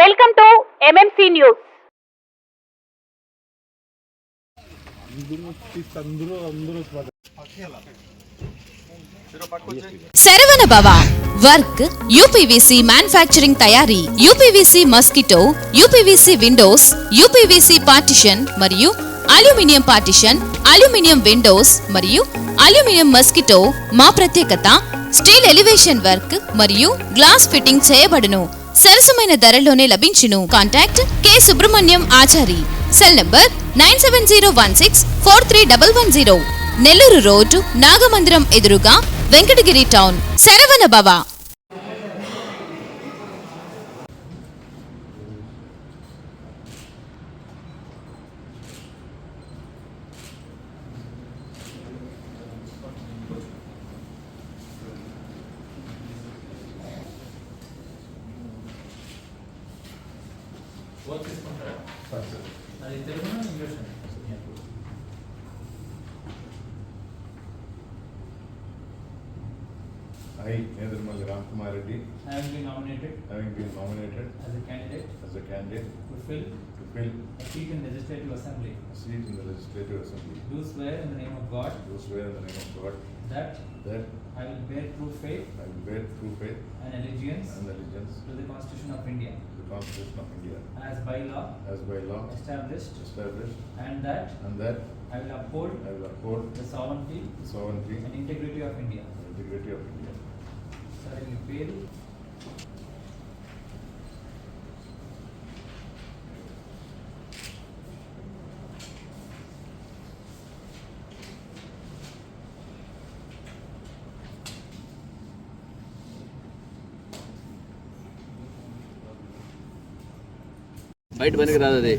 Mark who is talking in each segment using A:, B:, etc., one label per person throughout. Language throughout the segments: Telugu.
A: Welcome to MMC news.
B: Saravana భవ వర్క్ యూపీవీసీ మ్యానుఫ్యాక్చరింగ్ తయారీ, UPVC mosquito, UPVC Windows, UPVC partition మరియు అల్యూమినియం పార్టిషన్, అల్యూమినియం విండోస్ మరియు అల్యూమినియం మస్కిటో. మా ప్రత్యేకత స్టీల్ ఎలివేషన్ వర్క్ మరియు గ్లాస్ ఫిట్టింగ్ చేయబడును. సరసమైన ధరలోనే లభించును. Contact K Subrahmanyam Achari. Cell number 9706431110. Nellore road, Nagamandiram ఎదురుగా, వెంకటగిరి టౌన్. శరవణ భవ.
C: I, Nedurmalli Ramkumar Reddy,
D: having been nominated
C: as a
D: candidate
C: to fill
D: a seat in the Legislative Assembly,
C: a seat in the Legislative Assembly,
D: do swear in the name of God
C: do swear in the name of God
D: that
C: that
D: I will bear true faith
C: I will bear true faith
D: and allegiance
C: and allegiance
D: to the Constitution of India
C: to the Constitution of India
D: as by law established, and that
C: and that
D: I will uphold
C: I will uphold
D: the sovereignty
C: the sovereignty
D: and integrity of India.
C: and integrity of India.
D: Sir, in పేరు
E: బయట పనికి రాదు అది.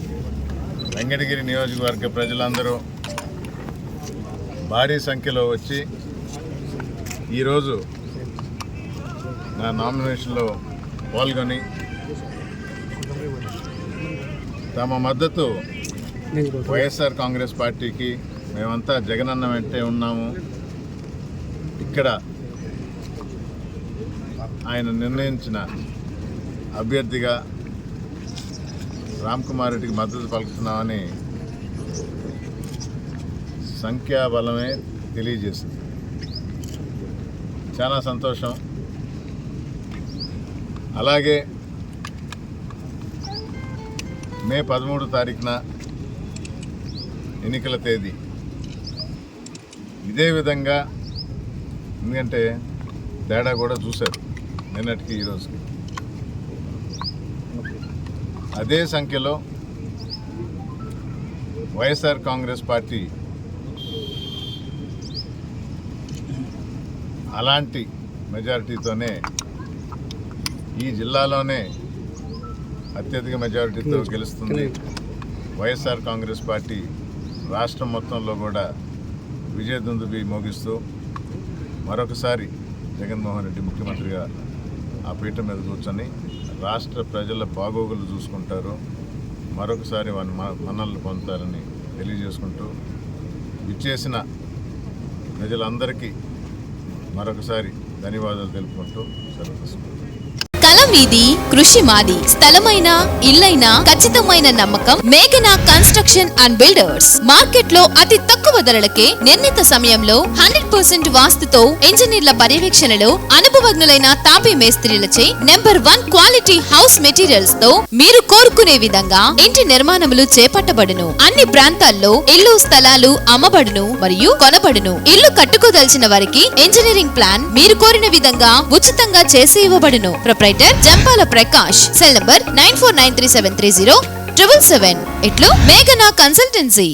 C: వెంకటగిరి నియోజకవర్గ ప్రజలందరూ భారీ సంఖ్యలో వచ్చి ఈరోజు నా నామినేషన్లో పాల్గొని తమ మద్దతు వైఎస్ఆర్ కాంగ్రెస్ పార్టీకి, మేమంతా జగనన్న వెంటే ఉన్నాము, ఇక్కడ ఆయన నిర్ణయించిన అభ్యర్థిగా రామ్కుమార్ రెడ్డికి మద్దతు పలుకుతున్నామని సంఖ్యాబలమే తెలియజేసింది. చాలా సంతోషం. అలాగే మే 13 తారీఖున ఎన్నికల తేదీ ఇదే విధంగా, ఎందుకంటే తేడా కూడా చూశారు నిన్నటికి ఈరోజుకి, అదే సంఖ్యలో వైఎస్ఆర్ కాంగ్రెస్ పార్టీ అలాంటి మెజారిటీతోనే ఈ జిల్లాలోనే అత్యధిక మెజారిటీతో గెలుస్తుంది. వైఎస్ఆర్ కాంగ్రెస్ పార్టీ రాష్ట్రం మొత్తంలో కూడా విజయదుందుబి మోగిస్తూ మరొకసారి జగన్మోహన్ రెడ్డి ముఖ్యమంత్రిగా ఆ పీఠం మీద కూర్చొని రాష్ట్ర ప్రజల బాగోగులు చూసుకుంటారు, మరొకసారి వారి మన్ననలు పొందుతారని తెలియజేసుకుంటూ విచ్చేసిన ప్రజలందరికీ మరొకసారి ధన్యవాదాలు తెలుపుకుంటూ సెలవు తీసుకుంటాం.
B: కల మీది, కృషి మాది. స్థలమైన, ఇల్లైనా ఖచ్చితమైన నమ్మకం మేఘనా కన్స్ట్రక్షన్ అండ్ బిల్డర్స్. మార్కెట్ లో అతి తక్కువ ధరలకే నిర్ణీత సమయంలో 100% వాస్తుతో, ఇంజనీర్ల పర్యవేక్షణలో అనుభవజ్ఞులైన తాపీ మేస్త్రీలచే నెంబర్ 1 క్వాలిటీ హౌస్ మెటీరియల్స్ తో మీరు కోరుకునే విధంగా ఇంటి నిర్మాణములు చేపట్టబడును. అన్ని ప్రాంతాల్లో ఇల్లు స్థలాలు అమ్మబడును మరియు కొనబడును. ఇల్లు కట్టుకోదలిచిన వారికి ఇంజనీరింగ్ ప్లాన్ మీరు కోరిన విధంగా ఉచితంగా చేసి ఇవ్వబడును. Proprietor Jampala Prakash. Cell number 9493730777. ఇట్లు మేఘనా కన్సల్టెన్సీ.